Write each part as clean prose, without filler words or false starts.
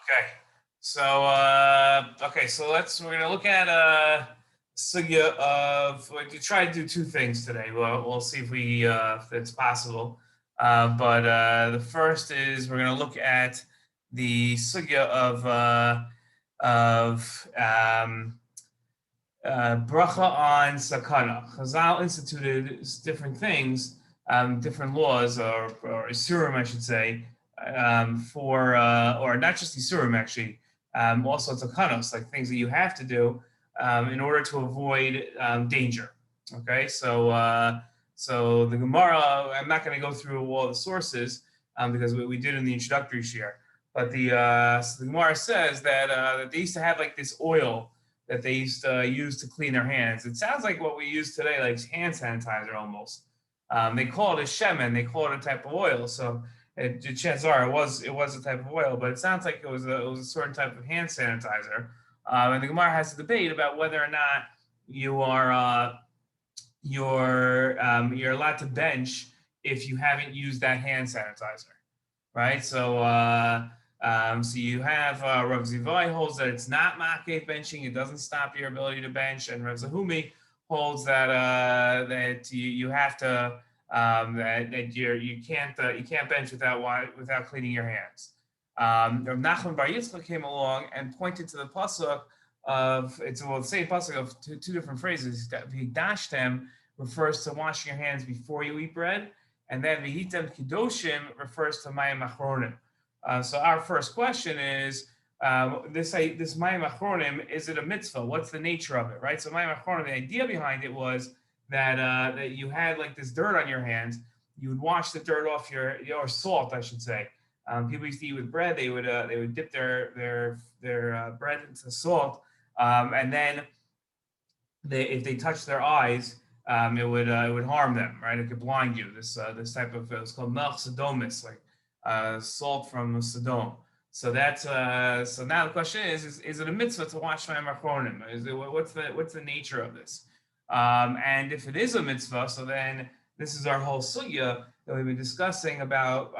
Okay, so we're gonna look at sugya of to try to do two things today. We'll see if it's possible. But the first is we're gonna look at the sugya of bracha on Sakanah. Chazal instituted different things, different laws or isurim, I should say, or not just isurim actually, also sakanos, like things that you have to do in order to avoid danger. Okay, so the Gemara, I'm not going to go through all the sources because we did in the introductory shiur, but so the Gemara says that they used to have like this oil that they used to use to clean their hands. It sounds like what we use today, like hand sanitizer almost. They call it a shemen. They call it a type of oil. So chances are it was a type of oil, but it sounds like it was a certain type of hand sanitizer. And the Gemara has a debate about whether or not you're allowed to bench if you haven't used that hand sanitizer, right? So you have Rav Zivai holds that it's not makeh benching; it doesn't stop your ability to bench, and Rav Zahumi holds that that you have to that you can't bench without cleaning your hands. Rav Nachman Bar Yitzchak came along and pointed to the pasuk of the same pasuk of two different phrases. V'hidashtem refers to washing your hands before you eat bread, and then v'hitem kidoshim refers to mayim achronim. So our first question is, this mayim achronim, is it a mitzvah? What's the nature of it, right? So mayim achronim, the idea behind it was that you had like this dirt on your hands. You would wash the dirt off or salt, I should say. People used to eat with bread. They would dip their bread into salt, and then if they touched their eyes, it would harm them, right? It could blind you. This type of it's called melch sodomis, like salt from Sodom. So that's so now the question is it a mitzvah to wash mayim achronim? What's the nature of this? And if it is a mitzvah, so then this is our whole sugya that we've been discussing about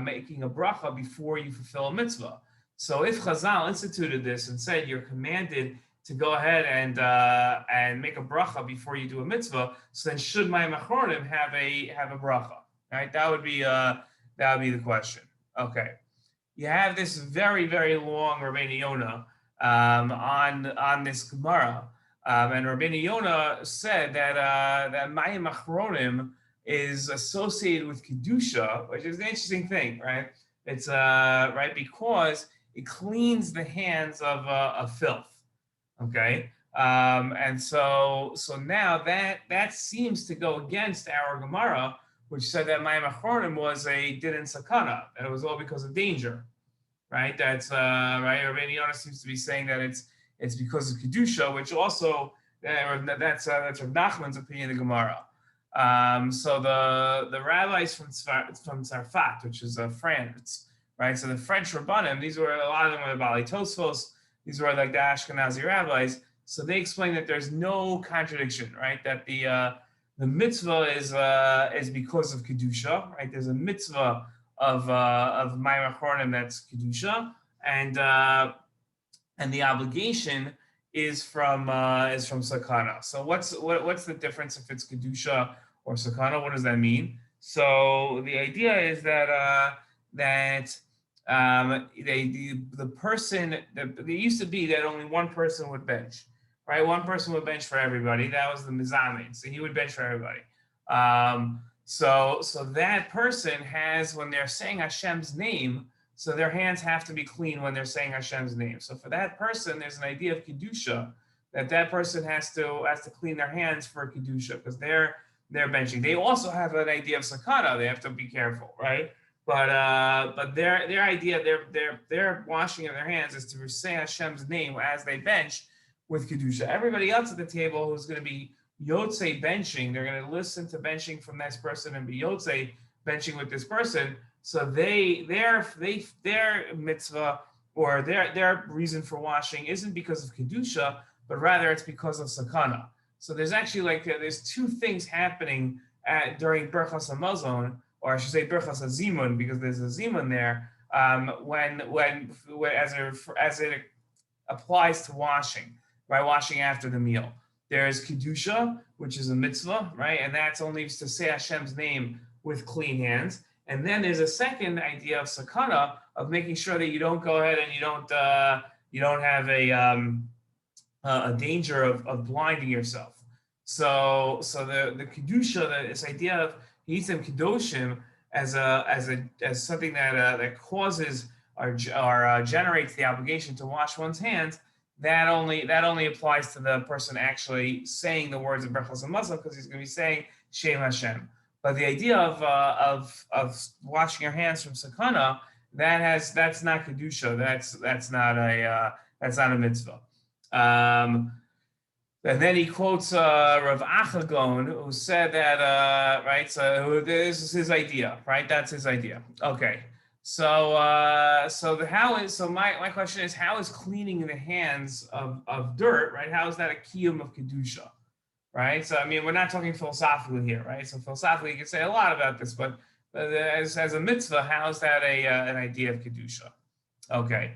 making a bracha before you fulfill a mitzvah. So if Chazal instituted this and said you're commanded to go ahead and make a bracha before you do a mitzvah, so then should mayim achronim have a bracha? Right? That would be the question. Okay. You have this very, very long Rabbeinu Yonah on this Gemara. And Rabbeinu Yonah said that mayim achronim is associated with kedusha, which is an interesting thing, right? It's right because it cleans the hands of filth. Okay, and so now that seems to go against our Gemara, which said that mayim achronim was a didn't Sakanah, that it was all because of danger, right? That's right. Rabbeinu Yonah seems to be saying that it's because of kedusha, which also that's Rav Nachman's opinion in the Gemara. So the rabbis from Tzarfat, which is France, right? So the French Rabbanim, a lot of them were Bali Tosfos. These were like the Ashkenazi rabbis. So they explain that there's no contradiction, right? That the mitzvah is because of kedusha, right? There's a mitzvah of mayim achronim that's kedusha, and the obligation is from Sakanah. So what's the difference if it's kedusha or Sakanah? What does that mean? So the idea is that the person that there used to be that only one person would bench, right? One person would bench for everybody. That was the mizamin. So he would bench for everybody. So that person has, when they're saying Hashem's name, so their hands have to be clean when they're saying Hashem's name. So for that person, there's an idea of kedusha that person has to clean their hands for kedusha because they're benching. They also have an idea of sakana. They have to be careful, right? But their idea, their washing of their hands is to say Hashem's name as they bench with kedusha. Everybody else at the table who's going to be yotzei benching, they're going to listen to benching from this person and be yotzei benching with this person. So their mitzvah or their reason for washing isn't because of kedusha, but rather it's because of sakana. So there's actually there's two things happening during Birchas HaMazon, or I should say Birchas HaZimun, because there's a zimun there. when as it applies to washing, right? Washing after the meal. There's kedusha, which is a mitzvah, right? And that's only to say Hashem's name with clean hands. And then there's a second idea of sakana, of making sure that you don't go ahead and you don't have a danger of blinding yourself. So the kedusha, this idea of hitzim kedoshim as something that causes or generates the obligation to wash one's hands, that only applies to the person actually saying the words of berachos and mitzvah, because he's going to be saying Shem Hashem. But the idea of washing your hands from Sakanah, that's not kedusha. That's not a mitzvah. And then he quotes Rav Achagon, who said that right. So this is his idea, right? That's his idea. Okay. So my question is, how is cleaning the hands of dirt, right? How is that a קיום of kedusha? Right. So, I mean, we're not talking philosophically here, right? So philosophically, you can say a lot about this, but as a mitzvah, how is that an idea of kedusha? Okay.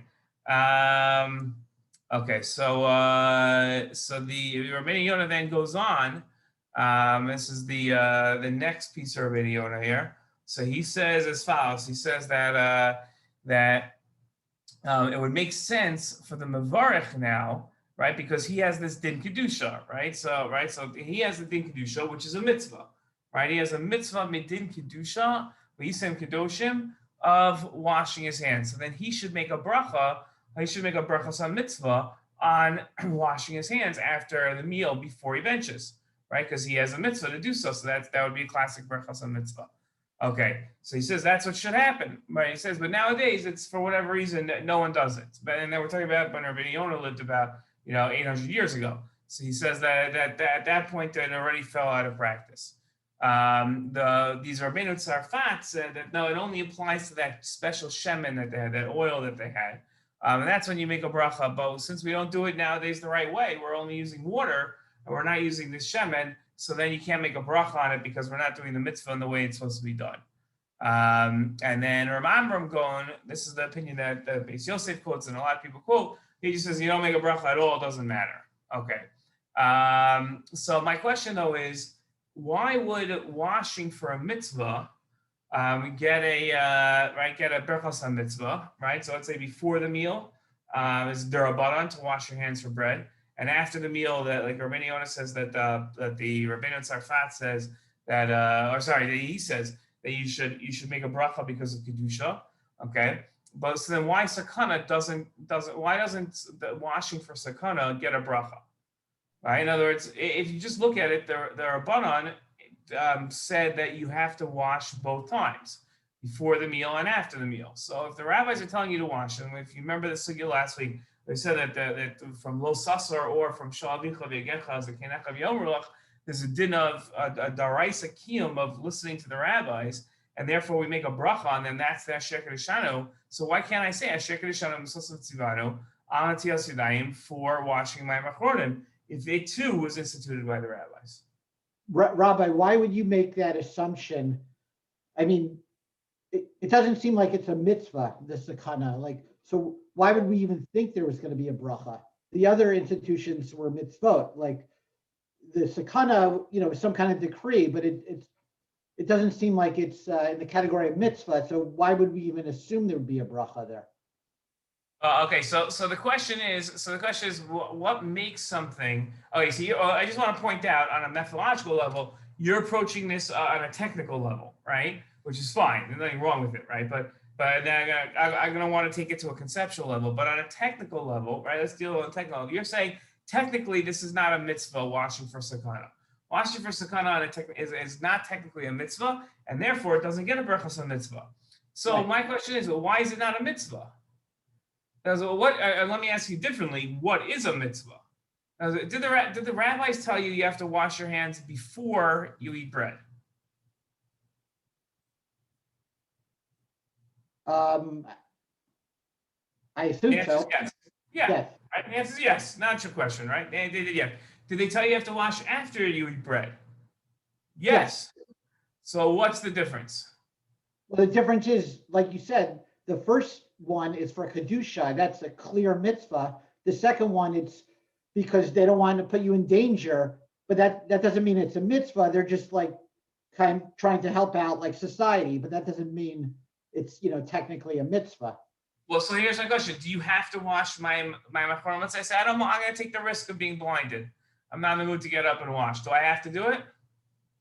Okay. So the Rabbeinu Yonah then goes on. This is the next piece of Rabbeinu Yonah here. So he says as follows. He says that it would make sense for the mevarech now, right? Because he has this din kedusha, right? So he has the din kedusha, which is a mitzvah, right? He has a mitzvah midin kedusha, v'yisem kedoshim, of washing his hands. So then he should make a bracha. He should make a bracha on mitzvah on washing his hands after the meal before he benches, right? Because he has a mitzvah to do so. So that would be a classic bracha on mitzvah. Okay, so he says that's what should happen, right? He says, but nowadays it's for whatever reason that no one does it. But and then we're talking about when Rabbeinu Yonah lived about 800 years ago. So he says that at that point it already fell out of practice. These Rabbeinu Tzarfat said that no, it only applies to that special shemen that they had, that oil that they had, and that's when you make a bracha. But since we don't do it nowadays the right way, we're only using water and we're not using this shemen. So then you can't make a bracha on it because we're not doing the mitzvah in the way it's supposed to be done. And then Rav Amram Gon, this is the opinion that Beis Yosef quotes and a lot of people quote. He just says you don't make a bracha at all; it doesn't matter. Okay. So my question though is, why would washing for a mitzvah get a berachos on mitzvah, right? So let's say before the meal is derabanan to wash your hands for bread. And after the meal, that like Rabbeinu Yonah says that the Rabbeinu Tzarfat says that he says that you should make a bracha because of kedusha, okay? But so then why Sakanah doesn't the washing for Sakanah get a bracha, right? In other words, if you just look at it, the Rabbanan said that you have to wash both times, before the meal and after the meal. So if the rabbis are telling you to wash them, if you remember the sugya last week. They said that from lo sasar or from sha'avicha v'yegecha as the kenecha v'yomrulach, there's a din of a daraisa kiyum of listening to the rabbis, and therefore we make a bracha, and then that's the asher kedeshanu. So why can't I say asher kedeshanu misosav tzivanu al natilas yadayim for washing my achronim if it too was instituted by the rabbis? Rabbi, why would you make that assumption? I mean, it doesn't seem like it's a mitzvah, the sakana, like so. Why would we even think there was going to be a bracha? The other institutions were mitzvot, like the Sakanah, some kind of decree, but it doesn't seem like it's in the category of mitzvah. So why would we even assume there would be a bracha there? Okay, so the question is, what makes something? Okay, so I just want to point out on a methodological level, you're approaching this on a technical level, right? Which is fine. There's nothing wrong with it, right? But then I'm going to want to take it to a conceptual level. But on a technical level, right, let's deal with a technical level. You're saying technically this is not a mitzvah, washing for Sakanah. Washing for Sakanah is not technically a mitzvah, and therefore it doesn't get a berachos on mitzvah. So right. My question is, why is it not a mitzvah? Let me ask you differently. What is a mitzvah? Did the rabbis tell you have to wash your hands before you eat bread? I assume so. Yes. Yeah. Yes. Right? The answer is yes. Not your question, right? They did, yeah. Did they tell you have to wash after you eat bread? Yes. So what's the difference? Well, the difference is, like you said, the first one is for Kedusha. That's a clear mitzvah. The second one, it's because they don't want to put you in danger, but that doesn't mean it's a mitzvah. They're just like kind of trying to help out like society, but that doesn't mean it's, technically a mitzvah. Well, so here's my question. Do you have to wash my achronim? Let's say I say, I'm going to take the risk of being blinded. I'm not in the mood to get up and wash. Do I have to do it?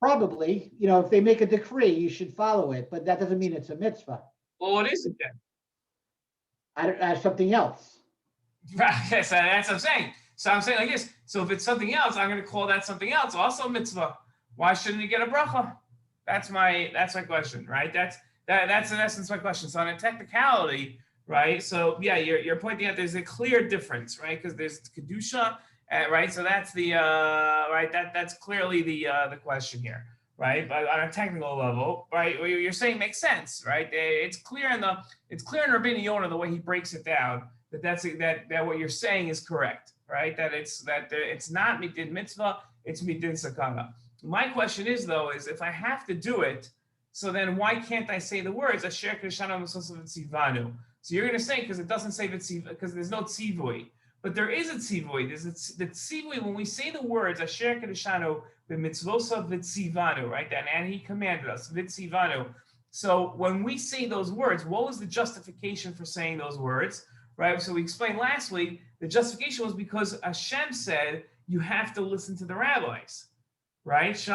Probably, if they make a decree, you should follow it, but that doesn't mean it's a mitzvah. Well, what is it then? Something else. Right. Yes, that's what I'm saying. So I'm saying like this. So if it's something else, I'm going to call that something else also mitzvah. Why shouldn't it get a bracha? That's my question, right? That's in essence my question. So on a technicality, right? So yeah, you're pointing out there's a clear difference, right? Because there's kedusha, right? So that's the right. That's clearly the question here, right? But on a technical level, right? What you're saying makes sense, right? It's clear in Rabbeinu Yonah the way he breaks it down that what you're saying is correct, right? That it's not midin mitzvah, it's midin Sakanah. My question is though, if I have to do it, so then why can't I say the words Asher K'Shana M'Sosav Tzivanu? So you're going to say because it doesn't say because there's no tzivui, but there is a tzivui. There's the tzivui when we say the words Asher K'Shana B'Mitzvosav V'Tzivanu, right? And he commanded us V'Tzivanu. So when we say those words, what was the justification for saying those words, right? So we explained last week the justification was because Hashem said you have to listen to the rabbis. Right? That's the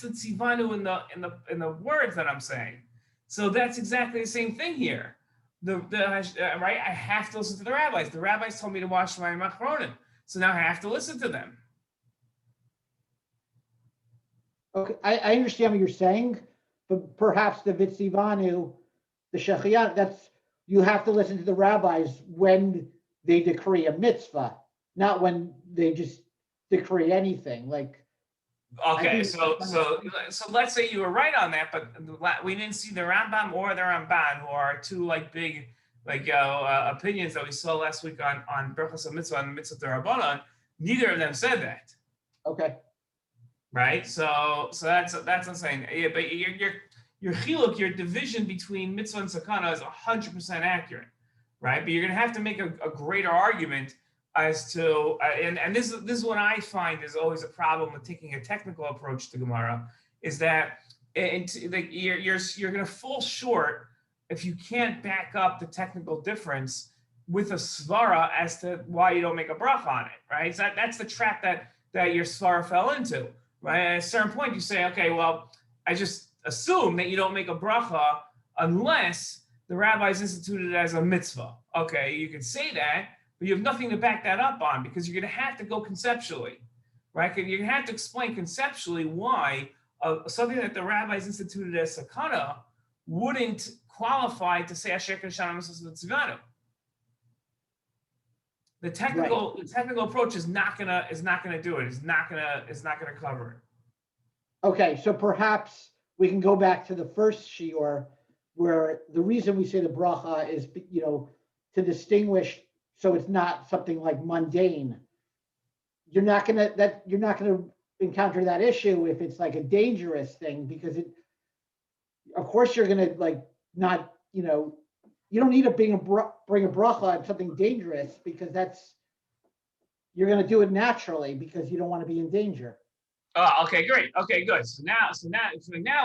tzivanu in the words that I'm saying. So that's exactly the same thing here. Right? I have to listen to the rabbis. The rabbis told me to wash my achronim. So now I have to listen to them. Okay, I understand what you're saying, but perhaps the vitzivanu, the shechiyat, that's you have to listen to the rabbis when they decree a mitzvah, not when they just decree anything. Like, okay, so let's say you were right on that, but we didn't see the Rambam or the Ramban, who are two like big opinions that we saw last week on Berachos and mitzvah and mitzvah Darbana. Neither of them said that. Okay. Right. So that's what I'm saying. Yeah, but your chiluk, your division between mitzvah and sakana is 100% accurate, right? But you're going to have to make a greater argument as to, and this is what I find is always a problem with taking a technical approach to Gemara, is that you're going to fall short if you can't back up the technical difference with a svara as to why you don't make a bracha on it, right? So that's the trap that your svara fell into, right? At a certain point, you say, okay, well, I just assume that you don't make a bracha unless the rabbis instituted it as a mitzvah. Okay, you can say that, but you have nothing to back that up on because you're going to have to go conceptually, right? You're going to have to explain conceptually why something that the rabbis instituted as Sakanah wouldn't qualify to say Asher K'Shana M'Sosav. The technical approach is not gonna do it. It's not gonna cover it. Okay, so perhaps we can go back to the first shiur, where the reason we say the bracha is, to distinguish, so it's not something like mundane. You're not gonna encounter that issue if it's like a dangerous thing, because of course you're gonna not, you don't need to bring a bracha on something dangerous, because you're going to do it naturally because you don't want to be in danger. Oh, okay, great. Okay, good. So now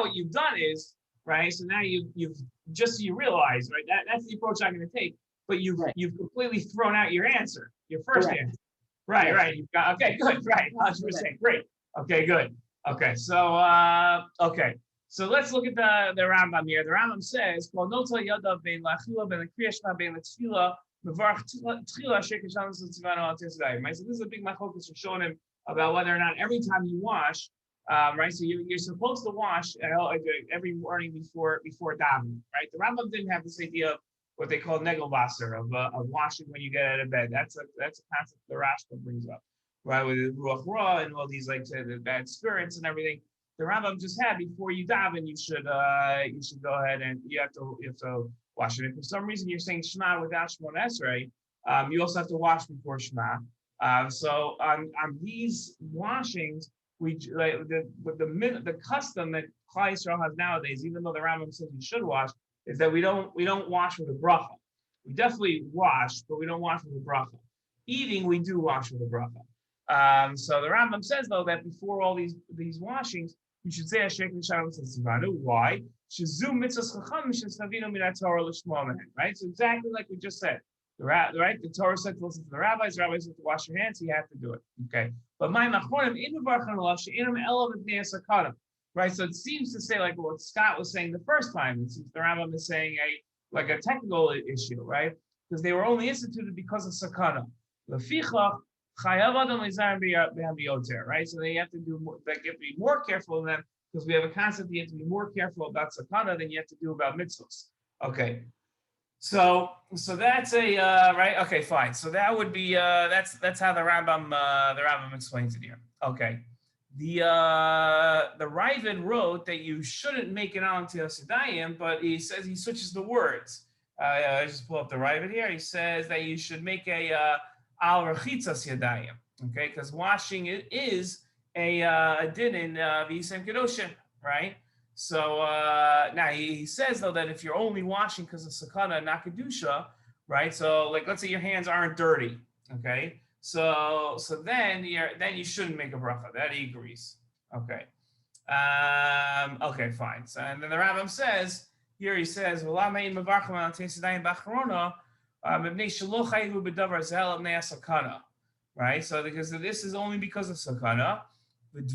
what you've done is, right, so now you've just so you realize, right, that's the approach I'm going to take, but you've completely thrown out your answer, your first answer. Right, yes. Right. You've got, okay, good, right, 100%, great. Okay, good. Okay, so, okay. So let's look at the Rambam here. The Rambam says, so this is a big machlokas for showing him about whether or not every time you wash, right? So you're supposed to wash every morning before davening, right? The Rambam didn't have this idea of what they call negelwasser, of washing when you get out of bed. That's a concept the Rashba brings up, right? With ruach ra and all these the bad spirits and everything. The Rambam just had before you daven, you should go ahead and you have to wash it. If for some reason you're saying Shema without Shemona Esrei, you also have to wash before Shema. So on these washings, the custom that Klal Yisrael has nowadays, even though the Rambam says you should wash, is that we don't wash with a bracha. We definitely wash, but we don't wash with a bracha. Eating, we do wash with a bracha. So the Rambam says though that before all these washings, you should say why? Right? So exactly like we just said. The Torah said to listen to the rabbis said to wash your hands, so you have to do it. Okay. But my achronim in Sakana. Right. So it seems to say like what Scott was saying the first time. It seems the Rambam is saying a technical issue, right? Because they were only instituted because of Sakanah. Right? So they have to be more careful than them because we have a concept you have to be more careful about Sakanah than you have to do about mitzvahs. Okay. So that's a right. Okay, fine. So that would be that's how the Rambam explains it here. Okay. The Ravid wrote that you shouldn't make it on to Yosidayim, but he says he switches the words. I just pull up the Ravid here. He says that you should make a al rachitzas yadayim. Okay, because washing it is a din in v'yisem kedosha, right? So now he says though that if you're only washing because of Sakanah and not kedusha, right? So like let's say your hands aren't dirty, okay? So then you shouldn't make a bracha. That he agrees. Okay. Okay, fine. So and then the Rambam says here he says right? So because this is only because of Sakanah. And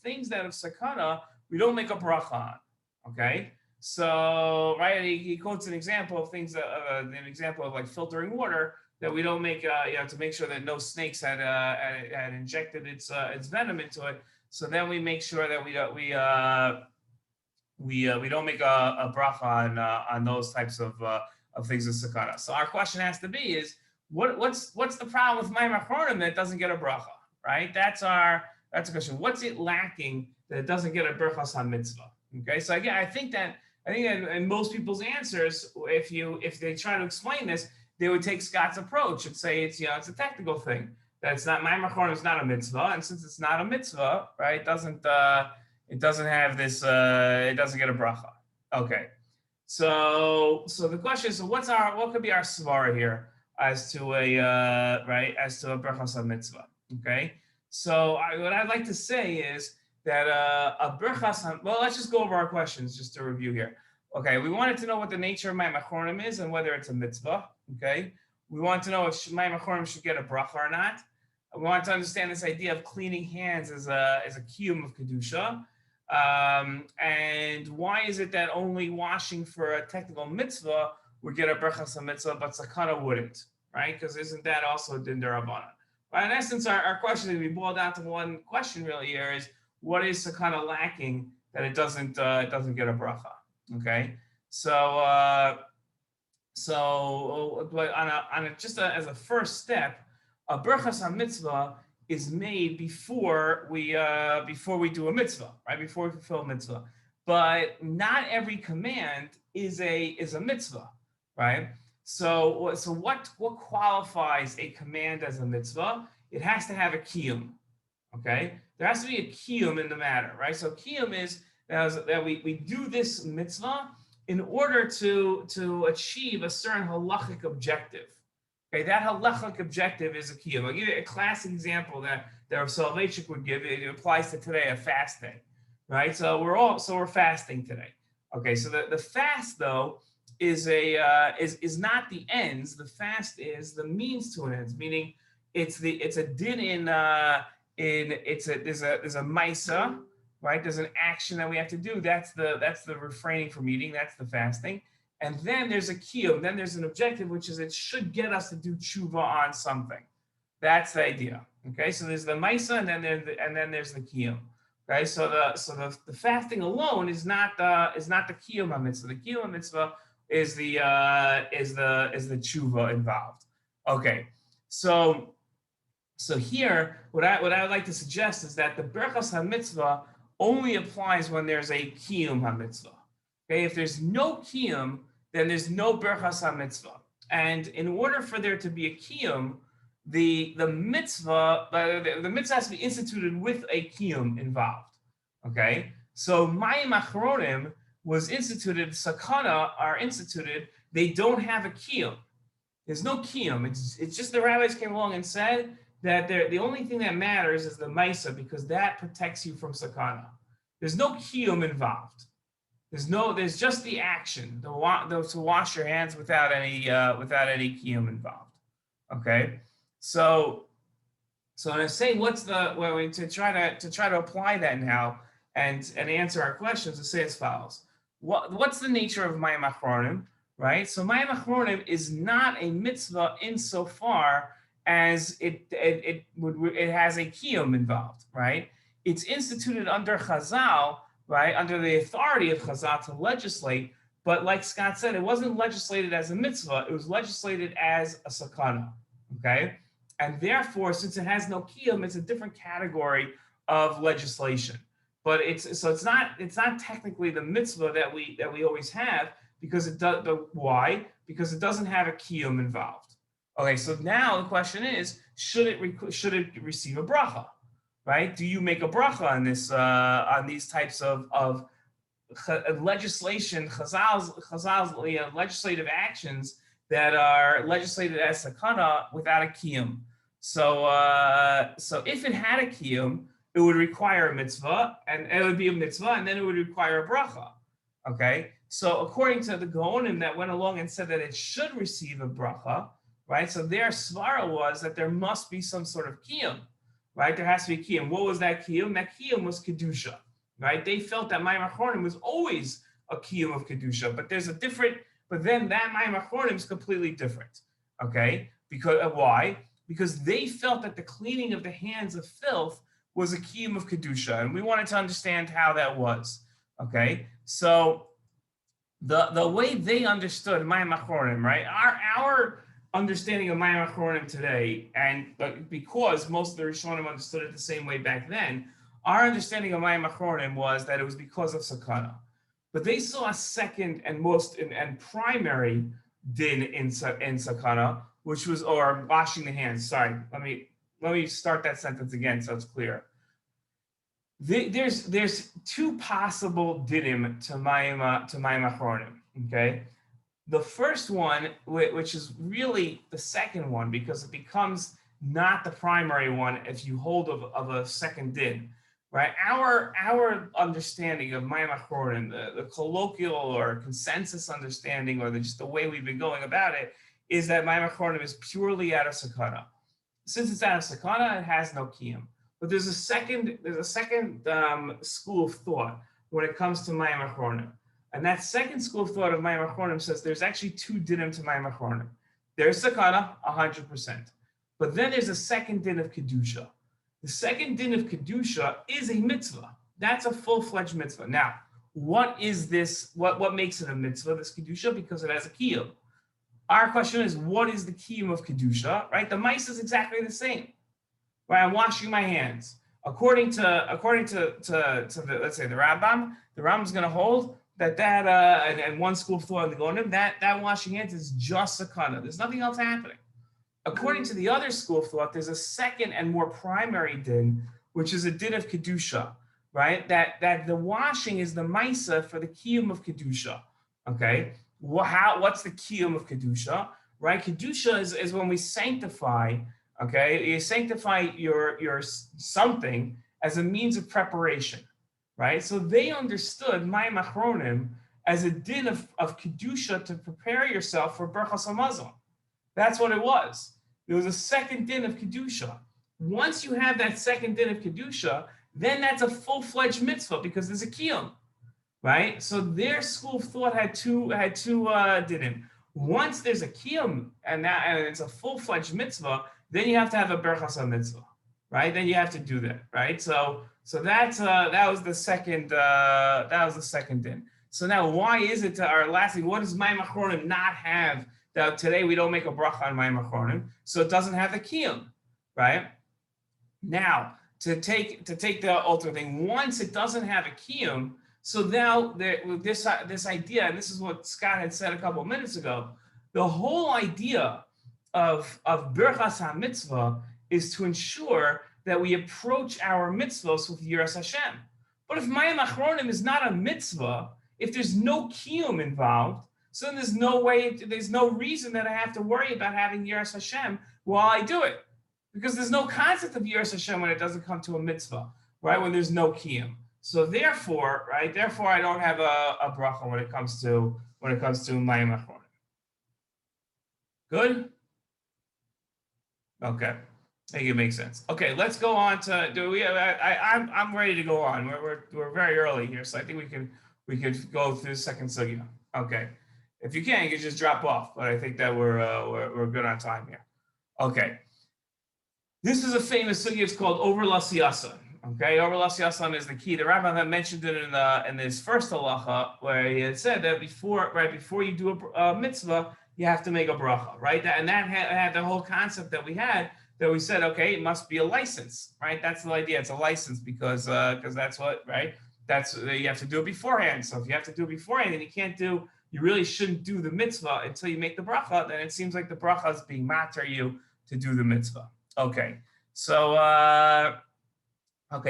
things that have Sakanah, we don't make a bracha on. Okay, so right, he quotes an example of things, an example of like filtering water that we don't make, to make sure that no snakes had injected its venom into it. So then we make sure that we don't make a bracha on those types of things of Sakanah. So our question has to be is, what's the problem with my achronim that doesn't get a bracha, right? That's a question. What's it lacking that it doesn't get a berachos hamitzvah? Okay, so again, I think that in most people's answers, if they try to explain this, they would take Scott's approach and say it's a technical thing. That's not my achronim is not a mitzvah, and since it's not a mitzvah, right, it doesn't have this, it doesn't get a bracha. Okay, so the question is, so what could be our svara here as to a berachos hamitzvah? Okay, so what I'd like to say is that a berachos, well, let's just go over our questions just to review here. Okay, we wanted to know what the nature of my achronim is and whether it's a mitzvah. Okay, we want to know if my achronim should get a bracha or not. We want to understand this idea of cleaning hands as a קיום of kedusha. And why is it that only washing for a technical mitzvah would get a berachos mitzvah, but Sakanah wouldn't, right? Because isn't that also din derabanan? But in essence, our question, if we boil down to one question really here, is what is Sakanah lacking that it doesn't get a bracha? Okay, so as a first step, a berachos hamitzvah is made before we do a mitzvah, right? Before we fulfill a mitzvah. But not every command is a mitzvah, right? So what qualifies a command as a mitzvah? It has to have a קיום, okay? There has to be a קיום in the matter, right? So קיום is that we do this mitzvah in order to achieve a certain halachic objective. Okay, that halachic objective is a קיום. I'll give you a classic example that Rav Soloveitchik would give. It applies to today, a fast day, right? So we're fasting today. Okay, so the fast though is not the ends. The fast is the means to an ends, meaning it's a din there's a maisa, right? There's an action that we have to do. That's the refraining from eating. That's the fasting. And then there's a קיום, then there's an objective, which is it should get us to do tshuva on something. That's the idea. Okay, so there's the maisa, and then there's the קיום. Okay, so the fasting alone is not the קיום mitzvah. The קיום mitzvah is the tshuva involved. Okay, so here what I would like to suggest is that the berachos hamitzvah only applies when there's a קיום hamitzvah. Okay, if there's no קיום, then there's no berachos hamitzvah. And in order for there to be a קיום, the mitzvah has to be instituted with a קיום involved. Okay, so mayim אחרונים was instituted, Sakanah are instituted. They don't have a קיום. There's no קיום. It's just the rabbis came along and said that the only thing that matters is the mitzvah because that protects you from Sakanah. There's no קיום involved. There's just the action, to wash your hands without any קיום involved. Okay, so I say to try to apply that now and answer our questions, to say as follows: what's the nature of mayim achronim, right? So mayim achronim is not a mitzvah insofar as it has a קיום involved, right? It's instituted under Chazal, right, under the authority of Chazal to legislate, but like Scott said, it wasn't legislated as a mitzvah, it was legislated as a Sakanah, okay? And therefore, since it has no קיום, it's a different category of legislation. But it's not technically the mitzvah that we always have, because it does. Why? Because it doesn't have a קיום involved. Okay, so now the question is, should it receive a bracha? Right? Do you make a bracha on this on these types of legislation, Chazal's legislative actions that are legislated as Sakanah without a קיום? So if it had a קיום, it would require a mitzvah, and it would be a mitzvah, and then it would require a bracha. Okay, so according to the Gaonim that went along and said that it should receive a bracha, right? So their svara was that there must be some sort of קיום. Right, there has to be קיום. What was that קיום? That קיום was kedusha, right? They felt that mayim achronim was always a קיום of kedusha, but then that mayim achronim is completely different. Okay, because why? Because they felt that the cleaning of the hands of filth was a קיום of kedusha, and we wanted to understand how that was. Okay, so the way they understood mayim achronim, right? Our understanding of mayim achronim today, and because most of the Rishonim understood it the same way back then, our understanding of mayim achronim was that it was because of Sakanah. But they saw a second and primary din in Sakanah, which was, or washing the hands. Sorry, let me start that sentence again so it's clear. There's two possible dinim to mayim achronim. Okay. The first one, which is really the second one, because it becomes not the primary one if you hold of a second din, right? Our understanding of mayim achronim, the colloquial or consensus understanding, or just the way we've been going about it, is that mayim achronim is purely out of Sakanah. Since it's out of Sakanah, it has no קיום. But there's a second school of thought when it comes to mayim achronim. And that second school of thought of mayim achronim says there's actually two dinim to mayim achronim. There's Sakanah, 100%. But then there's a second din of kedusha. The second din of kedusha is a mitzvah. That's a full-fledged mitzvah. Now, what is this? What makes it a mitzvah, this kedusha? Because it has a קיום. Our question is, what is the קיום of kedusha? Right? The mice is exactly the same. Right? I'm washing my hands. According to the, let's say the Rambam's going to hold that and one school of thought in the Gaonim, that washing hands is just Sakanah. There's nothing else happening. According to the other school of thought, there's a second and more primary din, which is a din of kedusha, right? That the washing is the maisa for the קיום of kedusha. Okay, what's the קיום of kedusha? Right, kedusha is when we sanctify. Okay, you sanctify your something as a means of preparation. Right, so they understood mayim achronim as a din of kedusha to prepare yourself for Berachos HaMazon. That's what it was. There was a second din of kedusha. Once you have that second din of kedusha, then that's a full-fledged mitzvah because there's a קיום, right? So their school of thought had two dinim. Once there's a קיום and it's a full-fledged mitzvah, then you have to have a berachas mitzvah, right? Then you have to do that, right? So that was the second din. So now, why is it our last thing? What does mayim achronim not have? That today we don't make a bracha on mayim achronim, so it doesn't have the קיום, right? Now to take the ultimate thing, once it doesn't have a קיום, so now this idea, and this is what Scott had said a couple of minutes ago, the whole idea of Birchas HaMitzvah is to ensure that we approach our mitzvahs with Yiras Hashem. But if Mayim Achronim is not a mitzvah, if there's no Kiyum involved, so then there's no way, there's no reason that I have to worry about having Yiras Hashem while I do it. Because there's no concept of Yiras Hashem when it doesn't come to a mitzvah, right? When there's no Kiyum. So therefore, right, I don't have a bracha when it comes to Mayim Achronim. Good? Okay. I think it makes sense. Okay, let's go on to, I'm ready to go on. We're very early here, so I think we could go through the second sugya. Okay. If you can just drop off, but I think that we're good on time here. Okay. This is a famous sugya. It's called Over Lasiyasan. Okay, Over Lasiyasan is the key. The Rabbi had mentioned it in his first halacha, where he had said that before you do a mitzvah, you have to make a bracha, right? And that had the whole concept that we had, that we said, okay, it must be a license, right? That's the idea. It's a license because that's what, right? That's you have to do it beforehand. So if you have to do it beforehand, and you really shouldn't do the mitzvah until you make the bracha, then it seems like the bracha is being matter you to do the mitzvah. Okay, so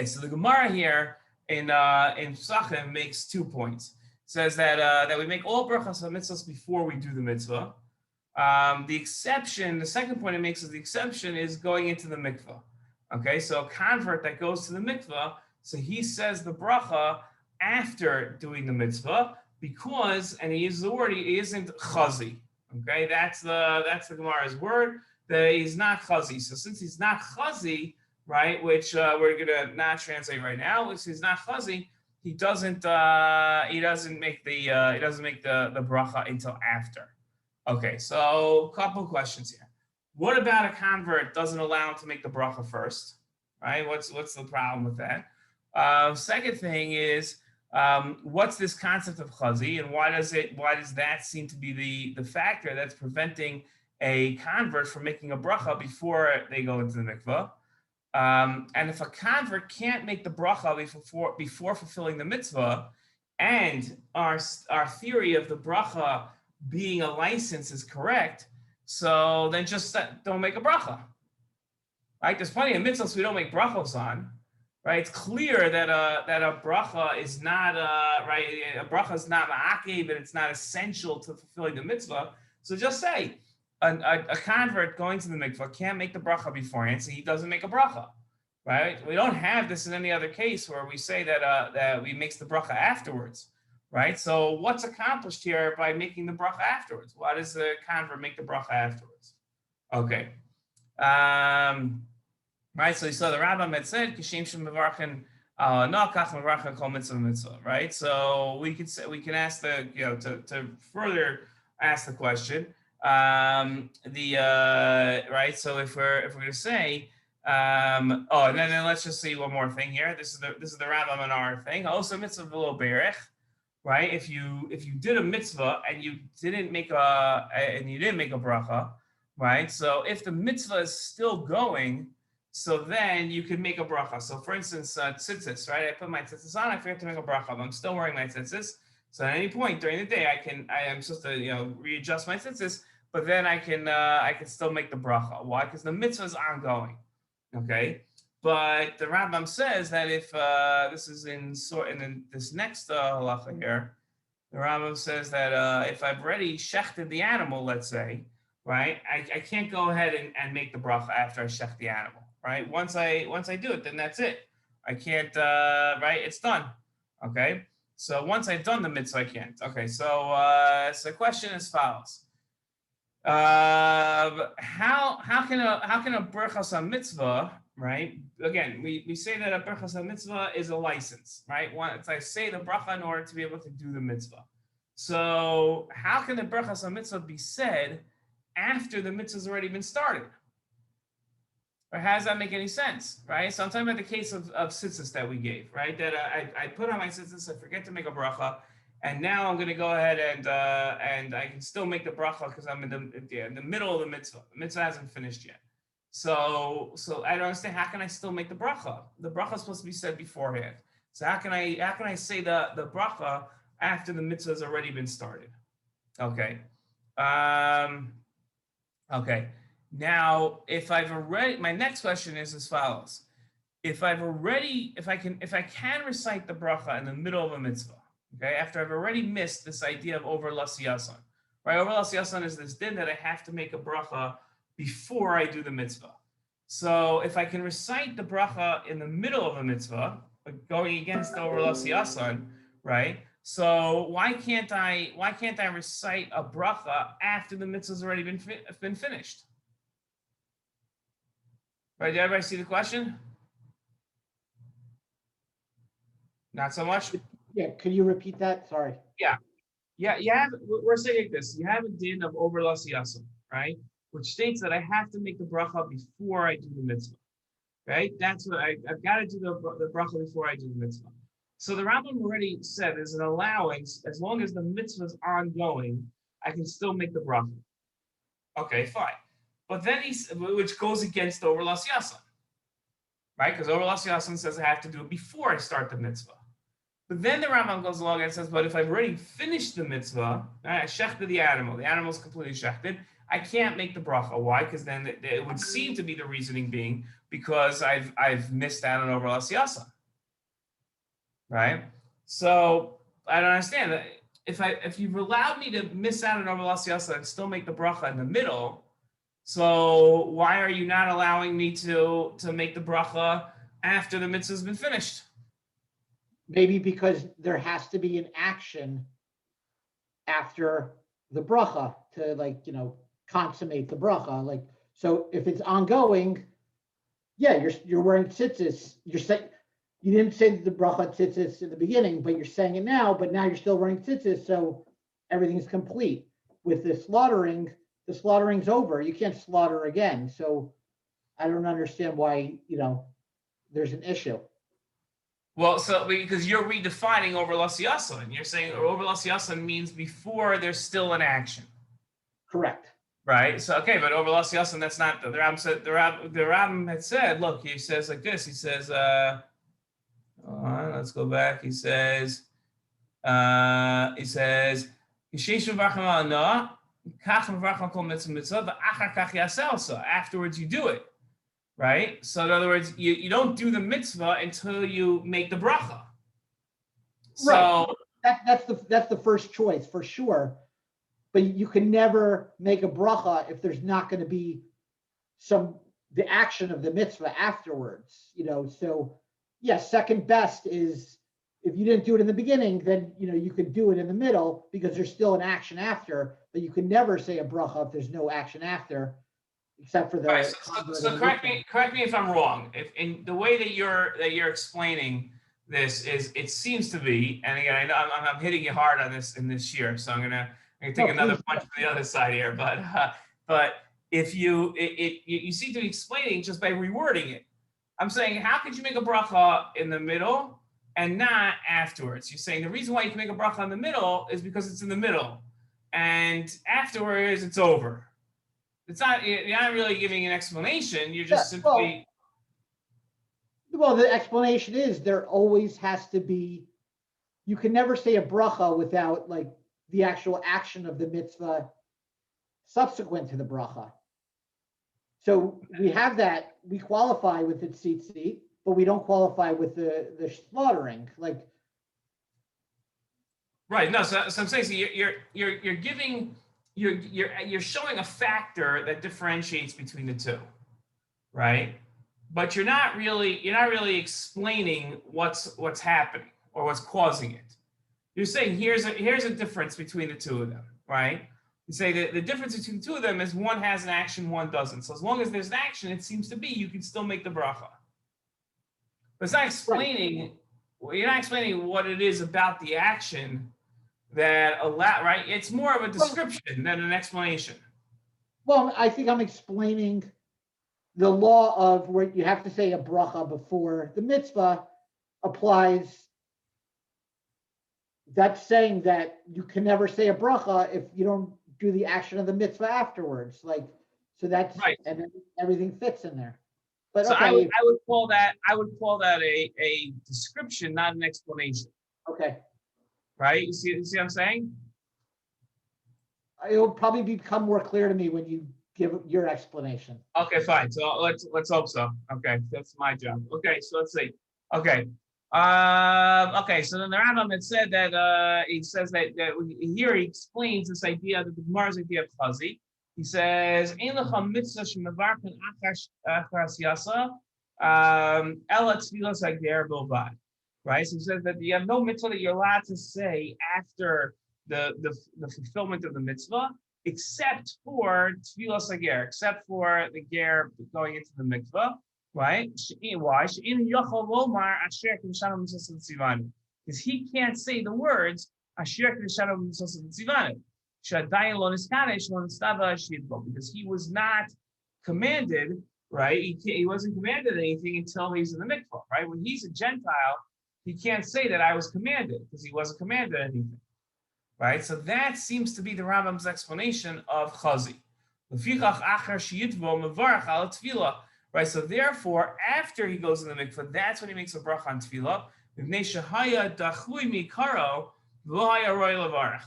so the Gemara here in Pesachim makes 2 points. It says that we make all brachas and mitzvahs before we do the mitzvah. The second point it makes is the exception is going into the mikvah. Okay, so a convert that goes to the mikvah, so he says the bracha after doing the mitzvah because, and he uses the word, he isn't chazi. Okay, that's the Gemara's word, that he's not chazi. So since he's not chazi, right, which we're gonna not translate right now, since he's not chazi, he doesn't make the bracha until after. Okay, so a couple of questions here. What about a convert doesn't allow him to make the bracha first, right? What's the problem with that? Second thing is, what's this concept of chazi, and why does that seem to be the factor that's preventing a convert from making a bracha before they go into the mikvah? And if a convert can't make the bracha before fulfilling the mitzvah, and our theory of the bracha being a license is correct, so then just don't make a bracha. Right? There's plenty of mitzvahs we don't make brachos on. Right? It's clear that a bracha is not right. A bracha is not ma'akev, but it's not essential to fulfilling the mitzvah. So just say a convert going to the mikvah can't make the bracha beforehand, so he doesn't make a bracha. Right? We don't have this in any other case where we say that we makes the bracha afterwards. Right? So what's accomplished here by making the bracha afterwards? Why does the convert make the bracha afterwards? Okay. Right, so you saw the Rambam had said, "Kishem shem mevarchen no kach mevarchen kol mitzvah." Right, so we can ask to further ask the question. Right, so if we're going to say, and then let's just see one more thing here. This is the Rambam and our thing. Also mitzvah v'lo berach. Right, if you did a mitzvah and you didn't make a bracha, right? So if the mitzvah is still going, so then you can make a bracha. So for instance, tzitzis, right? I put my tzitzis on, I forget to make a bracha, but I'm still wearing my tzitzis. So at any point during the day, I am supposed to readjust my tzitzis, but then I can still make the bracha. Why? Because the mitzvah is ongoing. Okay. But the Rambam says that if this is in this next halacha here, the Rambam says that if I've already shechted the animal, let's say, right, I can't go ahead and make the bracha after I shech the animal, right? Once I do it, then that's it. I can't, right? It's done. Okay. So once I've done the mitzvah, I can't. Okay. So the question is as follows. How can a berachos on mitzvah, right? Again, we say that a berachos on mitzvah is a license, right? Once I say the bracha in order to be able to do the mitzvah. So how can the berachos on mitzvah be said after the mitzvah has already been started? Or how does that make any sense, right? So I'm talking about the case of tzitzis that we gave, right? That I put on my tzitzis, I forget to make a bracha, and now I'm going to go ahead and I can still make the bracha because I'm in the middle of the mitzvah. The mitzvah hasn't finished yet. So I don't understand, how can I still make the bracha? The bracha is supposed to be said beforehand. So how can I say the bracha after the mitzvah has already been started? Okay. Okay. Now, if I've already, my next question is as follows. If I can recite the bracha in the middle of a mitzvah, okay, after I've already missed this idea of over l'siyasan, right? Over l'siyasan is this din that I have to make a bracha before I do the mitzvah. So if I can recite the bracha in the middle of a mitzvah, going against the over l'siyasan, right? So why can't I recite a bracha after the mitzvah's already been finished? Right? Did everybody see the question? Not so much. Yeah, could you repeat that? Sorry. Yeah. You have. We're saying like this. You have a din of over l'siyasan, right? Which states that I have to make the bracha before I do the mitzvah, right? That's what I've got to do the bracha before I do the mitzvah. So the Rambam already said there's an allowance as long as the mitzvah is ongoing, I can still make the bracha. Okay, fine. But then which goes against the over l'siyasan, right? Because over l'siyasan says I have to do it before I start the mitzvah. But then the Rambam goes along and says, but if I've already finished the mitzvah, I shechted the animal's completely shechted, I can't make the bracha. Why? Because then it would seem to be the reasoning being because I've missed out on over l'siyasan, right? So I don't understand. If you've allowed me to miss out on over l'siyasan and still make the bracha in the middle, so why are you not allowing me to make the bracha after the mitzvah's been finished? Maybe because there has to be an action after the bracha to consummate the bracha. Like, so if it's ongoing, yeah, you're wearing tzitzis. You're saying you didn't say the bracha tzitzis in the beginning, but you're saying it now. But now you're still wearing tzitzis, so everything's complete. With the slaughtering's over. You can't slaughter again. So I don't understand why there's an issue. Well, so because you're redefining over l'siyasan, you're saying over l'siyasan means before there's still an action. Correct. Right. So okay, but over l'siyasan, that's not the Rambam said. The Rambam had said, look, he says like this. He says, let's go back. He says, afterwards you do it. Right? So in other words, you don't do the mitzvah until you make the bracha. So right. That's the first choice for sure. But you can never make a bracha if there's not going to be the action of the mitzvah afterwards. So yes, second best is if you didn't do it in the beginning, then you could do it in the middle because there's still an action after, but you can never say a bracha if there's no action after. Except for the right, so correct me if I'm wrong. If in the way that you're explaining this is, it seems to be, and again, I know I'm hitting you hard on this in this year, so I'm gonna take another punch to the other side here. But if you seem to be explaining just by rewording it. I'm saying, how could you make a bracha in the middle and not afterwards? You're saying the reason why you can make a bracha in the middle is because it's in the middle, and afterwards it's over. It's not. You're not really giving an explanation. You're just simply. Well, the explanation is there always has to be. You can never say a bracha without the actual action of the mitzvah subsequent to the bracha. So we have that. We qualify with the tzitzit, but we don't qualify with the slaughtering. Right. No. So I'm saying, so you're giving. You're showing a factor that differentiates between the two, right? But you're not really explaining what's happening or what's causing it. You're saying here's a difference between the two of them, right? You say that the difference between the two of them is one has an action, one doesn't. So as long as there's an action, it seems to be you can still make the bracha. But it's not explaining. Well, you're not explaining what it is about the action that right? It's more of a description than an explanation. Well, I think I'm explaining the law of where you have to say a bracha before the mitzvah applies. That's saying that you can never say a bracha if you don't do the action of the mitzvah afterwards. So that's right, and then everything fits in there. But so okay. I would call that a description, not an explanation. Okay. Right? You see what I'm saying? It'll probably become more clear to me when you give your explanation. Okay, fine. So let's hope so. Okay, that's my job. Okay, so let's see. Okay. Okay, so then the Rambam had said that he says that here he explains this idea that the Gemara's idea of chazi. He says, "Ein lecha mitzvah shemevarchen achas yasa ela tfilas hager bilvad." Right. So he says that you have no mitzvah that you're allowed to say after the fulfillment of the mitzvah, except for tfilas hager, except for the ger going into the mikvah. Right? Why? Because he can't say the words because he was not commanded, right? He wasn't commanded anything until he's in the mikvah, right? When he's a Gentile, he can't say that I was commanded because he wasn't commanded anything, right? So that seems to be the Rambam's explanation of chazi. Right, so therefore, after he goes in the mikvah, that's when he makes a bracha on tefillah.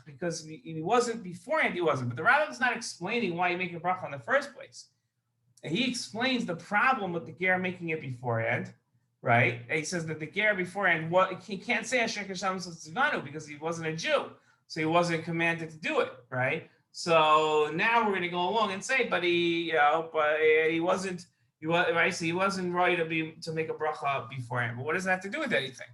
Because he wasn't beforehand, he wasn't. But the Rambam is not explaining why you make a bracha in the first place. And he explains the problem with the ger making it beforehand, right? And he says that the ger beforehand, he can't say Asher Kasham Tzivanu because he wasn't a Jew, so he wasn't commanded to do it, right? So now we're going to go along and say, but he wasn't. Right, so he wasn't right to make a bracha beforehand. But what does that have to do with anything?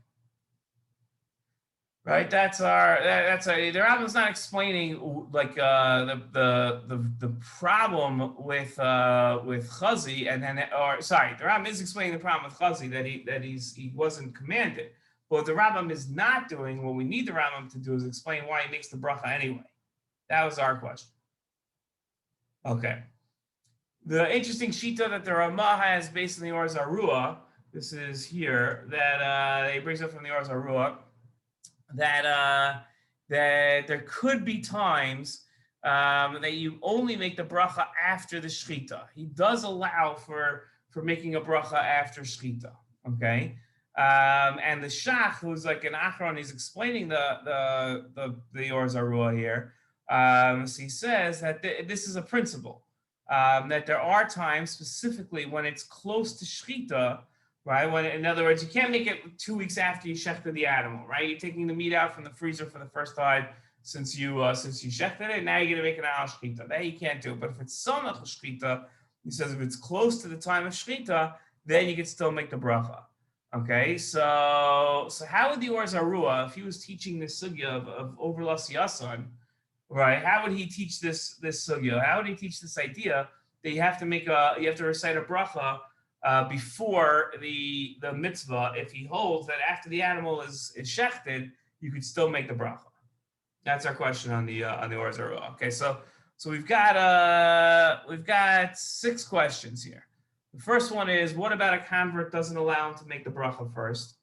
Right, that's the Rambam's not explaining like the problem with chazi, and then the Rambam is explaining the problem with chazi that he wasn't commanded. But what the Rambam is not doing, what we need the Rambam to do is explain why he makes the bracha anyway. That was our question. Okay. The interesting shita that the Ramah has based on the Or Zarua, this is here, that he brings up from the Or Zarua, that there could be times that you only make the bracha after the shchita. He does allow for making a bracha after shchita, okay? And the Shach, who's like an Achron, he's explaining the Or Zarua here. So he says that this is a principle. That there are times specifically when it's close to shechita, right? When, in other words, you can't make it 2 weeks after you shechted the animal, right? You're taking the meat out from the freezer for the first time since you shechted it. Now you're gonna make an al shechita. That you can't do. But if it's samach shechita, he says if it's close to the time of shechita, then you can still make the bracha. Okay, so how would the Or Zarua, if he was teaching this sugya of overlas yasan, right? How would he teach this sugya? How would he teach this idea that you have to recite a bracha before the mitzvah if he holds that after the animal is shechted, you could still make the bracha? That's our question on the Or Zarua. Okay, so we've got 6 questions here. The first one is, what about a convert doesn't allow him to make the bracha first?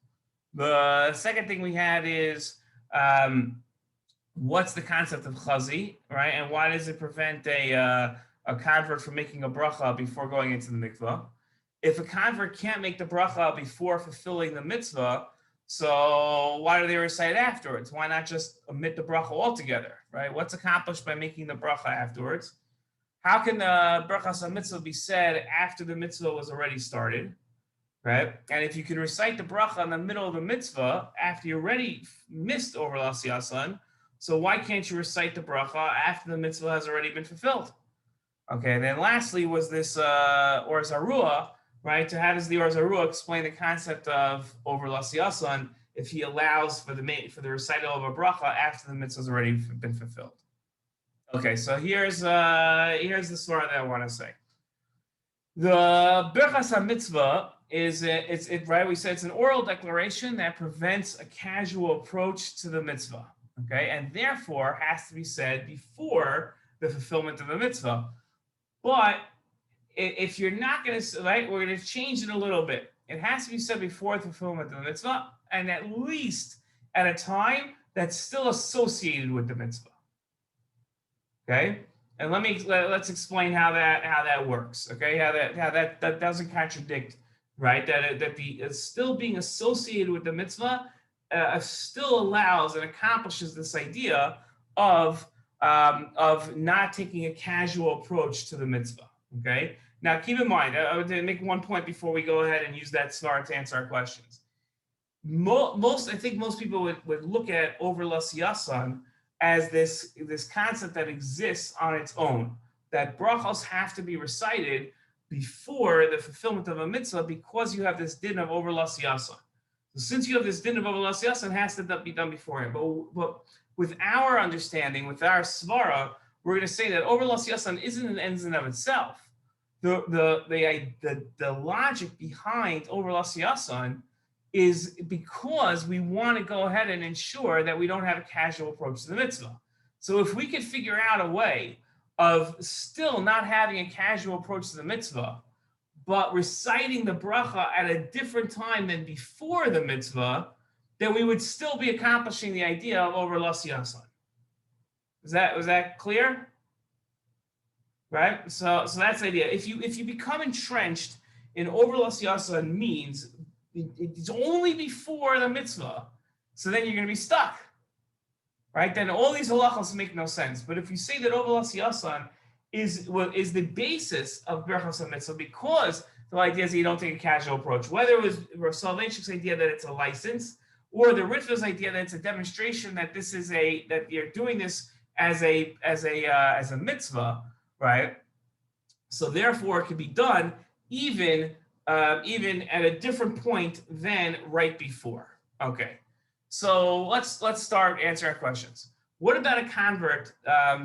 The second thing we had is what's the concept of chazi, right? And why does it prevent a convert from making a bracha before going into the mikvah? If a convert can't make the bracha before fulfilling the mitzvah, so why do they recite afterwards? Why not just omit the bracha altogether, right? What's accomplished by making the bracha afterwards? How can the berachos mitzvah be said after the mitzvah was already started, right? And if you can recite the bracha in the middle of the mitzvah after you already missed overlas yasan, so why can't you recite the bracha after the mitzvah has already been fulfilled? Okay, and then lastly was this Or Zarua, right? So how does the Or Zarua explain the concept of overlas yasan if he allows for the recital of a bracha after the mitzvah has already been fulfilled? Okay, so here's the svara that I want to say. The Birchas mitzvah is right? We said it's an oral declaration that prevents a casual approach to the mitzvah. Okay, and therefore has to be said before the fulfillment of the mitzvah. But if you're not going to, right, we're going to change it a little bit. It has to be said before the fulfillment of the mitzvah, and at least at a time that's still associated with the mitzvah. Okay, and let's explain how that works. Okay, how that doesn't contradict, right? That still being associated with the mitzvah still allows and accomplishes this idea of of not taking a casual approach to the mitzvah. Okay. Now, keep in mind, I would make one point before we go ahead and use that svar to answer our questions. I think most people would look at overlus yasan as this concept that exists on its own, that brachos have to be recited before the fulfillment of a mitzvah because you have this din of overlus yasan. So since you have this din of overlus yasan, it has to be done beforehand. But with our understanding, with our svara, we're going to say that overlus yasan isn't an end in of itself. The logic behind overlus yasan is because we want to go ahead and ensure that we don't have a casual approach to the mitzvah. So if we could figure out a way of still not having a casual approach to the mitzvah, but reciting the bracha at a different time than before the mitzvah, then we would still be accomplishing the idea of overlus yasan. Was that clear? Right? So that's the idea. If you become entrenched in overlus yasan means it's only before the mitzvah, so then you're going to be stuck, right? Then all these halachos make no sense. But if you say that overlus yasan is the basis of berachos and mitzvah, because the idea is that you don't take a casual approach, whether it was Rav Soloveitchik's idea that it's a license, or the Ritva's idea that it's a demonstration that that you're doing this as a mitzvah, right? So therefore, it can be done even at a different point than right before. Okay, so let's start answering our questions. What about a convert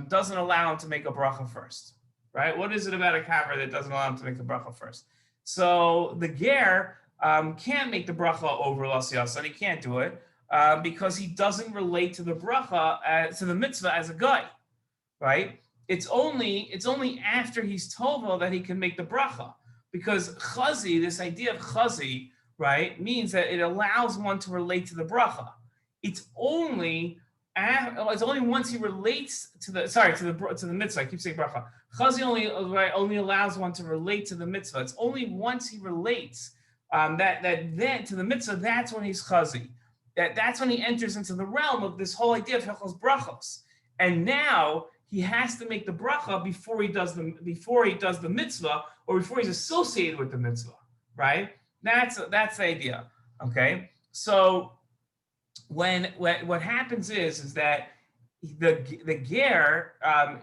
doesn't allow him to make a bracha first, right? What is it about a convert that doesn't allow him to make the bracha first? So the ger can't make the bracha over overlus yasan. He can't do it because he doesn't relate to the bracha to the mitzvah as a guy, right? It's only after he's tovel that he can make the bracha. Because chazi, this idea of chazi, right, means that it allows one to relate to the bracha. It's only once he relates to the mitzvah. I keep saying bracha. Chazi only allows one to relate to the mitzvah. It's only once he relates then to the mitzvah. That's when he's chazi. That's when he enters into the realm of this whole idea of hilchos brachos. And now he has to make the bracha before he does the mitzvah, or before he's associated with the mitzvah, right? That's the idea. Okay, so what happens is that the ger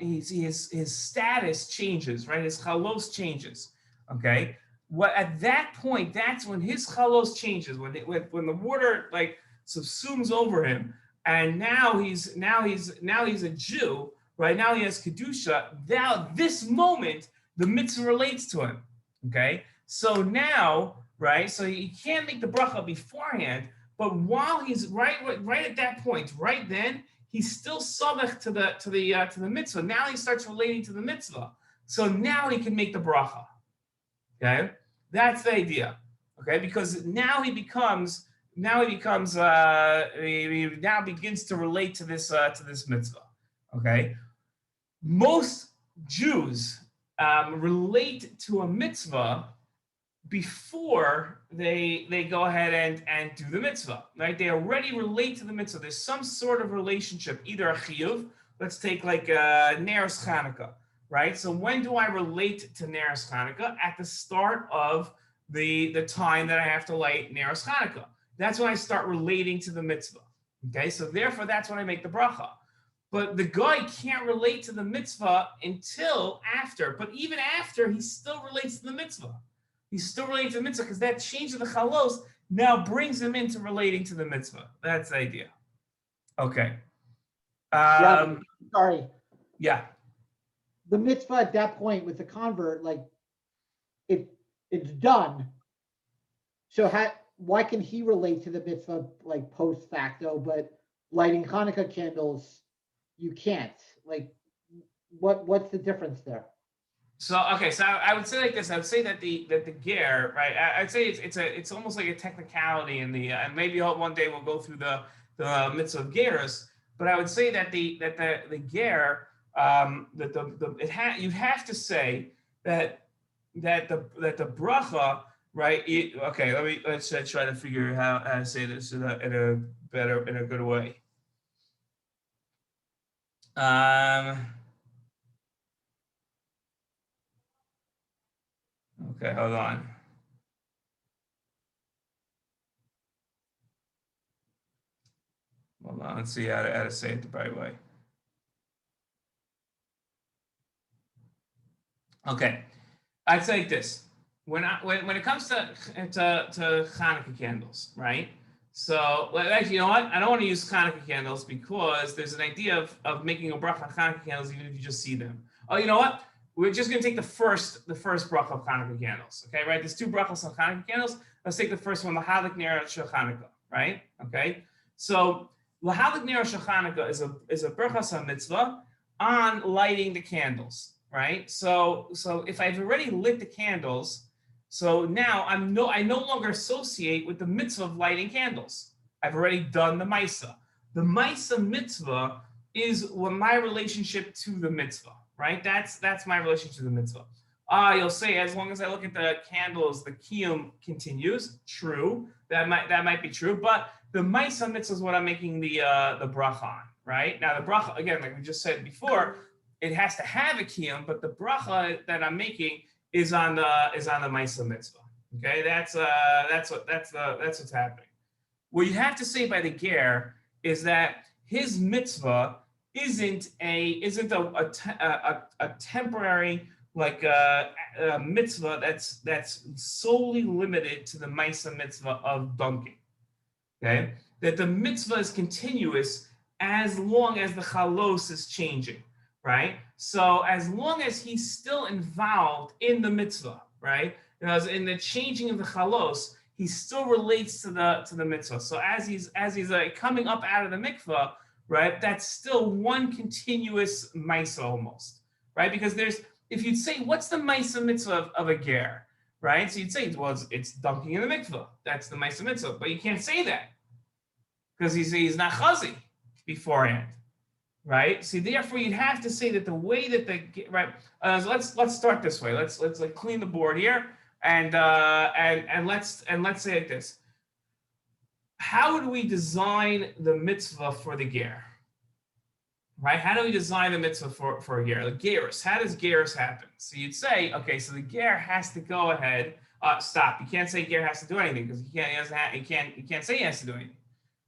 his status changes, right? His chalos changes. Okay, at that point, that's when his chalos changes, when the water like subsumes over him, and now he's a Jew. Right now he has Kedusha. Now this moment, the mitzvah relates to him. Okay? So now, right, so he can't make the bracha beforehand, but while he's right at that point, right then, he's still samech to the mitzvah. Now he starts relating to the mitzvah. So now he can make the bracha. Okay? That's the idea. Okay, because now he now begins to relate to this mitzvah. Okay? Most Jews relate to a mitzvah before they go ahead and do the mitzvah, right? They already relate to the mitzvah. There's some sort of relationship, either a chiyuv. Let's take like Neres Chanukah, right? So when do I relate to Neres Chanukah? At the start of the time that I have to light Neres Chanukah. That's when I start relating to the mitzvah. Okay, so therefore that's when I make the bracha. But the guy can't relate to the mitzvah until after. But even after, he still relates to the mitzvah. He's still relating to the mitzvah because that change of the chalos now brings him into relating to the mitzvah. That's the idea. Okay. Sorry. Yeah. The mitzvah at that point with the convert, like it's done. So why can he relate to the mitzvah like post facto, but lighting Hanukkah candles, you can't? Like, what's the difference there? So okay, so I would say like this. I would say that the ger, right? I'd say it's almost like a technicality in the and maybe one day we'll go through the mitzvah of gerus. But I would say that the ger you have to say that the bracha, right? Let's try to figure out how to say this in a good way. Okay, hold on. Hold on, let's see how to say it the right way. Okay, I'd say like this. When it comes to Hanukkah candles, right? So actually, you know what? I don't want to use Hanukkah candles because there's an idea of making a bracha on Hanukkah candles even if you just see them. Oh, you know what? We're just going to take the first bracha of Hanukkah candles. Okay, right? There's 2 brachas on Hanukkah candles. Let's take the first one, Lahalik Ner Hanukkah, right? Okay. So Lahalik Ner Hanukkah is a Birchas mitzvah on lighting the candles, right? So if I've already lit the candles, so now I no longer associate with the mitzvah of lighting candles. I've already done the mitzvah. The mitzvah is my relationship to the mitzvah, right? That's my relationship to the mitzvah. You'll say as long as I look at the candles, the קיום continues. True, that might be true, but the mitzvah is what I'm making the bracha on, right? Now the bracha, again, like we just said before, it has to have a קיום, but the bracha that I'm making is on the mitzvah. Okay, that's what's happening. What you have to say by the ger is that his mitzvah isn't a temporary like a mitzvah that's solely limited to the mitzvah of dunking. Okay, that the mitzvah is continuous as long as the chalos is changing. Right? So as long as he's still involved in the mitzvah, right? In the changing of the chalos, he still relates to the mitzvah. So as he's coming up out of the mikvah, right? That's still one continuous mitzvah almost, right? Because if you'd say, what's the mitzvah of a ger, right? So you'd say, well, it's dunking in the mikvah. That's the mitzvah, but you can't say that because he's not chazi beforehand. Right. So therefore, you'd have to say that the way that right. Let's start this way. Let's like clean the board here, and let's say like this. How would we design the mitzvah for the ger? Right. How do we design the mitzvah for a ger? Like gerus. How does gerus happen? So you'd say, okay, so the ger has to go ahead. Stop. You can't say ger has to do anything because you can't say he has to do anything.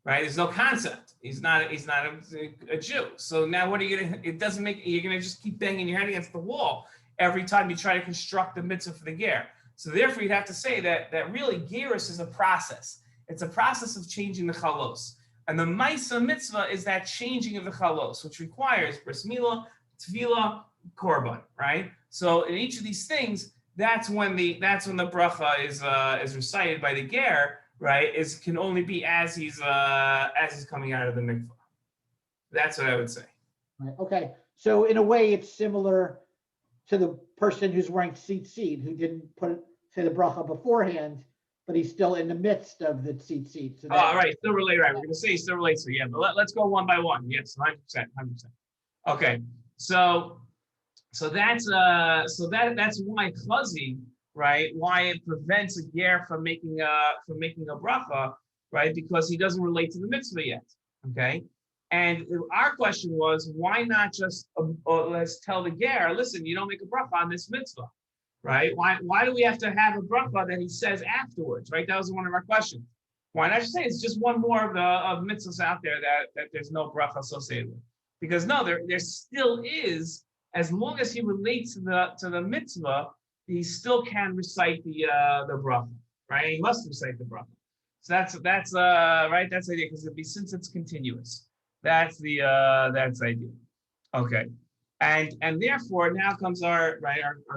Right? There's no concept. He's not a Jew. So now what are you gonna? It doesn't make. You're gonna just keep banging your head against the wall every time you try to construct the mitzvah for the ger. So therefore, you'd have to say that really gerus is a process. It's a process of changing the chalos, and the mitzvah is that changing of the chalos, which requires bris milah, tefillah, korban. Right? So in each of these things, that's when the bracha is recited by the ger. Right, can only be as he's coming out of the mikvah. That's what I would say. Right. Okay. So in a way, it's similar to the person who's wearing tzitzit, who didn't say the bracha beforehand, but he's still in the midst of the tzitzit. So right, still relate. Right, we're going to say still relates. So yeah, but let's go one by one. Yes, 100%. Okay, so that's why chazi. Right? Why it prevents a ger from making a bracha, right? Because he doesn't relate to the mitzvah yet. Okay. And our question was, why not just let's tell the ger, listen, you don't make a bracha on this mitzvah, right? Why do we have to have a bracha that he says afterwards, right? That was one of our questions. Why not just say it's just one more of mitzvahs out there that there's no bracha associated with? Because no, there still is, as long as he relates to the mitzvah, he still can recite the bracha, right? He must recite the bracha. So that's right. That's the idea because since it's continuous. That's the idea. Okay, and therefore now comes our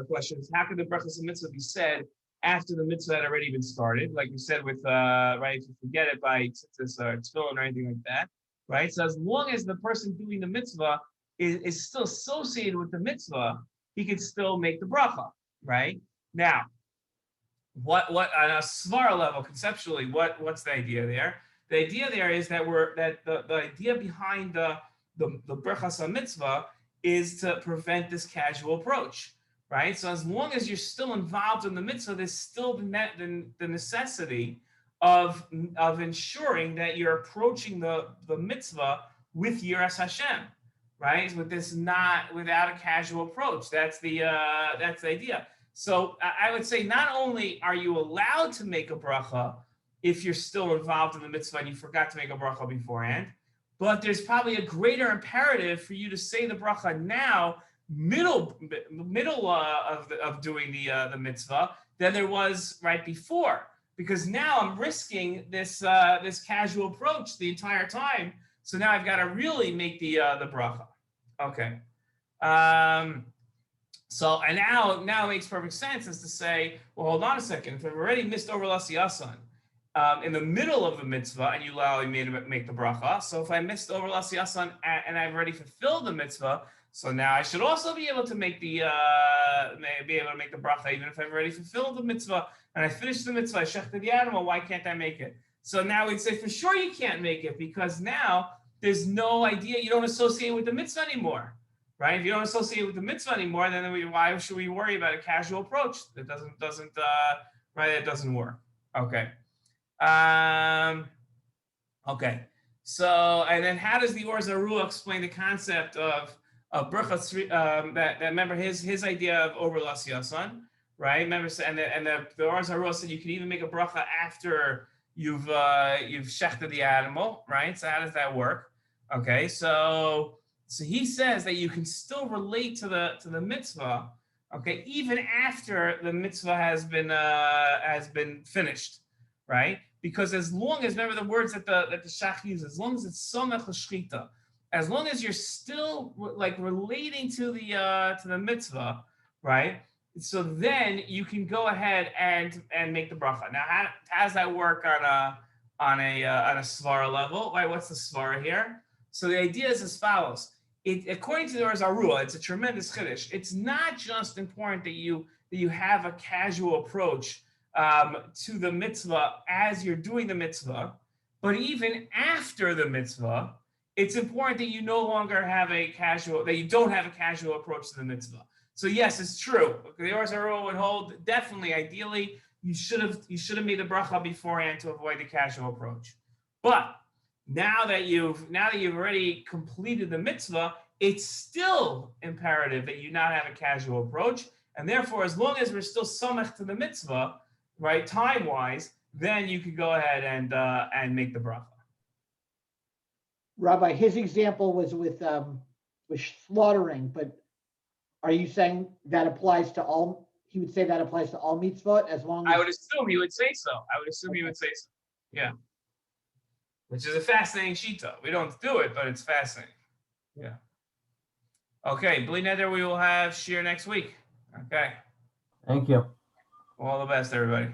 question is how could the brachas and mitzvah be said after the mitzvah had already been started? Like we said with right, if you forget it by tzitzis or tefillin or anything like that, right? So as long as the person doing the mitzvah is still associated with the mitzvah, he can still make the bracha. Right now, what on a svara level conceptually, what's the idea there? The idea there is that the idea behind the berachos mitzvah is to prevent this casual approach, right? So as long as you're still involved in the mitzvah, there's still the necessity of ensuring that you're approaching the mitzvah with yiras Hashem, right? With this without a casual approach. That's the idea. So I would say not only are you allowed to make a bracha if you're still involved in the mitzvah and you forgot to make a bracha beforehand, but there's probably a greater imperative for you to say the bracha now, middle of doing the mitzvah, than there was right before, because now I'm risking this casual approach the entire time. So now I've got to really make the bracha. Okay. So and now it makes perfect sense as to say, well, hold on a second. If I've already missed over l'asiyasan in the middle of the mitzvah and you allow me to make the bracha, so if I missed over l'asiyasan and I've already fulfilled the mitzvah, so now I should also be able to make the bracha even if I've already fulfilled the mitzvah and I finished the mitzvah, I shechted the animal. Why can't I make it? So now we'd say for sure you can't make it because now there's no idea, you don't associate with the mitzvah anymore. Right? If you don't associate with the mitzvah anymore, then why should we worry about a casual approach? That doesn't right? It doesn't work. Okay. Okay. So and then how does the Or Zarua explain the concept of Birchas? That remember his idea of over l'asiyasan, right? Remember, and the Or Zarua said you can even make a bracha after you've shechted the animal, right? So how does that work? Okay, so he says that you can still relate to the mitzvah, okay, even after the mitzvah has been finished, right? Because as long as, remember the words that the Shach uses, as long as it's somech l'shchita, as long as you're still like relating to the mitzvah, right? So then you can go ahead and make the bracha. Now, how does that work on a svara level? Right? What's the svara here? So the idea is as follows. According to the Or Zarua, it's a tremendous chiddush. It's not just important that you have a casual approach to the mitzvah as you're doing the mitzvah, but even after the mitzvah, it's important that you no longer have that you don't have a casual approach to the mitzvah. So yes, it's true. The Or Zarua would hold definitely, ideally, you should have made the bracha beforehand to avoid the casual approach, but now that you've already completed the mitzvah, it's still imperative that you not have a casual approach, and therefore, as long as we're still samech to the mitzvah, right, time-wise, then you could go ahead and make the bracha. Rabbi, his example was with slaughtering, but are you saying that applies to all? He would say that applies to all mitzvot as long as. I would assume he would say so. He would say so. Yeah. Which is a fascinating shita. We don't do it, but it's fascinating. Yeah. Okay, Bli Neder, we will have Shiur next week. Okay. Thank you. All the best, everybody.